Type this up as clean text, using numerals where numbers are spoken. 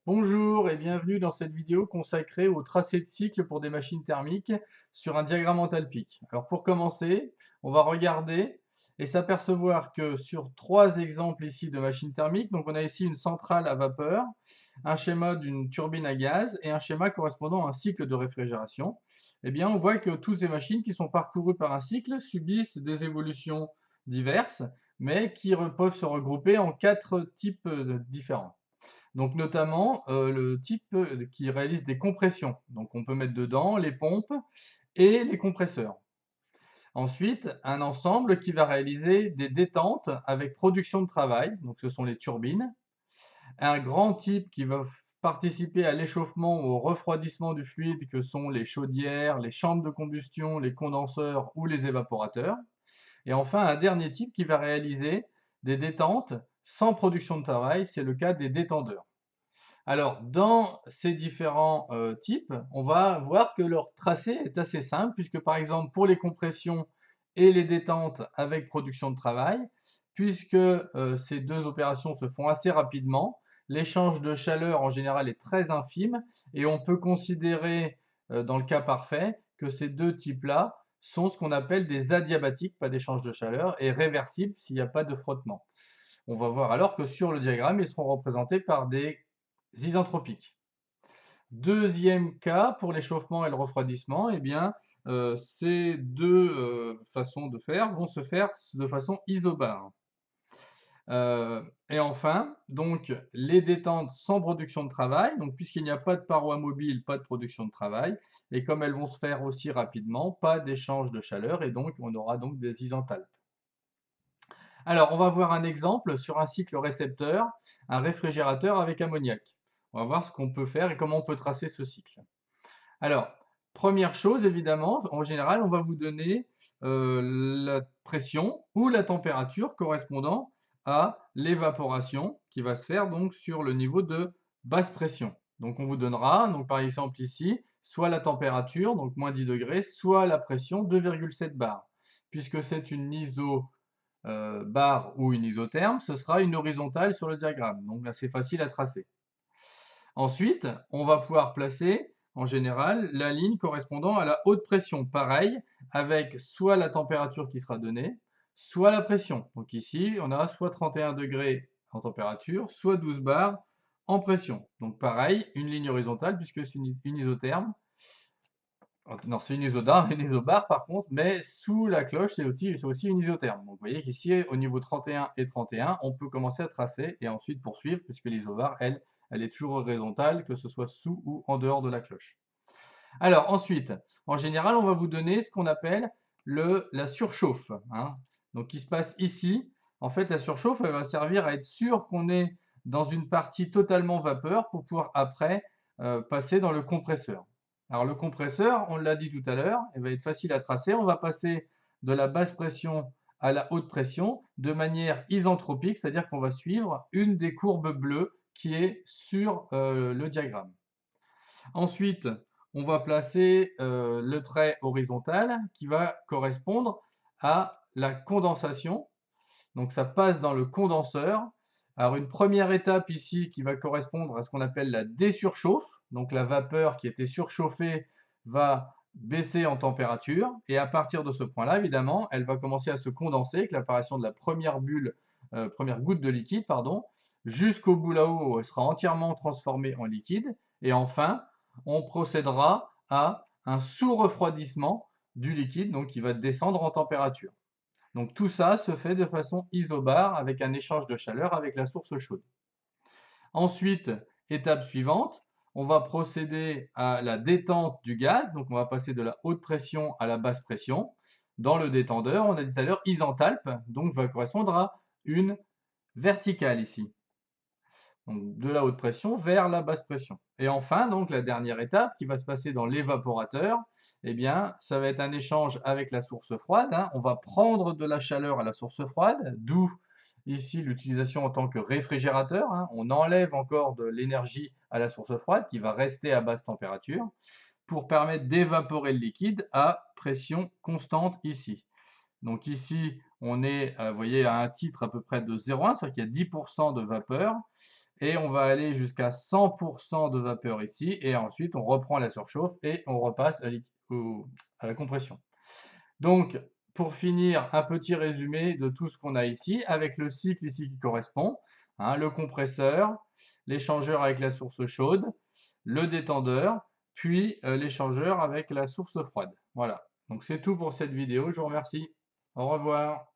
Bonjour et bienvenue dans cette vidéo consacrée au tracé de cycle pour des machines thermiques sur un diagramme enthalpique. Alors pour commencer, on va regarder et s'apercevoir que sur trois exemples ici de machines thermiques, donc on a ici une centrale à vapeur, un schéma d'une turbine à gaz et un schéma correspondant à un cycle de réfrigération. Eh bien, on voit que toutes ces machines qui sont parcourues par un cycle subissent des évolutions diverses, mais qui peuvent se regrouper en quatre types différents. Donc notamment le type qui réalise des compressions. Donc on peut mettre dedans les pompes et les compresseurs. Ensuite, un ensemble qui va réaliser des détentes avec production de travail, donc ce sont les turbines. Un grand type qui va participer à l'échauffement ou au refroidissement du fluide, que sont les chaudières, les chambres de combustion, les condenseurs ou les évaporateurs. Et enfin, un dernier type qui va réaliser des détentes sans production de travail, c'est le cas des détendeurs. Alors, dans ces différents types, on va voir que leur tracé est assez simple, puisque par exemple pour les compressions et les détentes avec production de travail, puisque ces deux opérations se font assez rapidement, l'échange de chaleur en général est très infime, et on peut considérer dans le cas parfait que ces deux types-là sont ce qu'on appelle des adiabatiques, pas d'échange de chaleur, et réversibles s'il n'y a pas de frottement. On va voir alors que sur le diagramme, ils seront représentés par des isentropiques. Deuxième cas, pour l'échauffement et le refroidissement, eh bien, ces deux façons de faire vont se faire de façon isobare. Et enfin, donc, les détentes sans production de travail, donc puisqu'il n'y a pas de paroi mobile, pas de production de travail, et comme elles vont se faire aussi rapidement, pas d'échange de chaleur, et donc on aura donc des isenthalpes. Alors, on va voir un exemple sur un cycle récepteur, un réfrigérateur avec ammoniac. On va voir ce qu'on peut faire et comment on peut tracer ce cycle. Alors, première chose, évidemment, en général, on va vous donner la pression ou la température correspondant à l'évaporation qui va se faire donc sur le niveau de basse pression. Donc, on vous donnera, donc par exemple ici, soit la température, donc moins 10 degrés, soit la pression 2,7 bar. Puisque c'est une iso bar ou une isotherme, ce sera une horizontale sur le diagramme, donc assez facile à tracer. Ensuite, on va pouvoir placer, en général, la ligne correspondant à la haute pression. Pareil, avec soit la température qui sera donnée, soit la pression. Donc ici, on a soit 31 degrés en température, soit 12 bars en pression. Donc pareil, une ligne horizontale puisque c'est une isotherme. Non, c'est une isobar, une isobar par contre, mais sous la cloche, c'est aussi une isotherme. Donc vous voyez qu'ici, au niveau 31 et 31, on peut commencer à tracer et ensuite poursuivre, puisque l'isobar, elle est toujours horizontale, que ce soit sous ou en dehors de la cloche. Alors ensuite, en général, on va vous donner ce qu'on appelle la surchauffe, hein. Donc qui se passe ici. En fait, la surchauffe, elle va servir à être sûr qu'on est dans une partie totalement vapeur pour pouvoir après passer dans le compresseur. Alors le compresseur, on l'a dit tout à l'heure, il va être facile à tracer. On va passer de la basse pression à la haute pression de manière isentropique, c'est-à-dire qu'on va suivre une des courbes bleues qui est sur le diagramme. Ensuite, on va placer le trait horizontal qui va correspondre à la condensation. Donc ça passe dans le condenseur. Alors une première étape ici qui va correspondre à ce qu'on appelle la désurchauffe. Donc la vapeur qui était surchauffée va baisser en température et à partir de ce point-là, évidemment, elle va commencer à se condenser avec l'apparition de la première bulle, première goutte de liquide, pardon, jusqu'au bout là-haut, où elle sera entièrement transformée en liquide. Et enfin, on procédera à un sous-refroidissement du liquide, donc qui va descendre en température. Donc tout ça se fait de façon isobare avec un échange de chaleur avec la source chaude. Ensuite, étape suivante, on va procéder à la détente du gaz. Donc on va passer de la haute pression à la basse pression. Dans le détendeur, on a dit tout à l'heure isenthalpe, donc va correspondre à une verticale ici. Donc de la haute pression vers la basse pression. Et enfin, donc la dernière étape qui va se passer dans l'évaporateur, eh bien, ça va être un échange avec la source froide, hein. On va prendre de la chaleur à la source froide, d'où ici l'utilisation en tant que réfrigérateur, hein. On enlève encore de l'énergie à la source froide qui va rester à basse température pour permettre d'évaporer le liquide à pression constante ici. Donc ici, on est, vous voyez, à un titre à peu près de 0,1, c'est-à-dire qu'il y a 10% de vapeur. et on va aller jusqu'à 100% de vapeur ici, et ensuite on reprend la surchauffe et on repasse à la compression. Donc, pour finir, un petit résumé de tout ce qu'on a ici, avec le cycle ici qui correspond, hein, le compresseur, l'échangeur avec la source chaude, le détendeur, puis l'échangeur avec la source froide. Voilà, donc c'est tout pour cette vidéo, je vous remercie. Au revoir.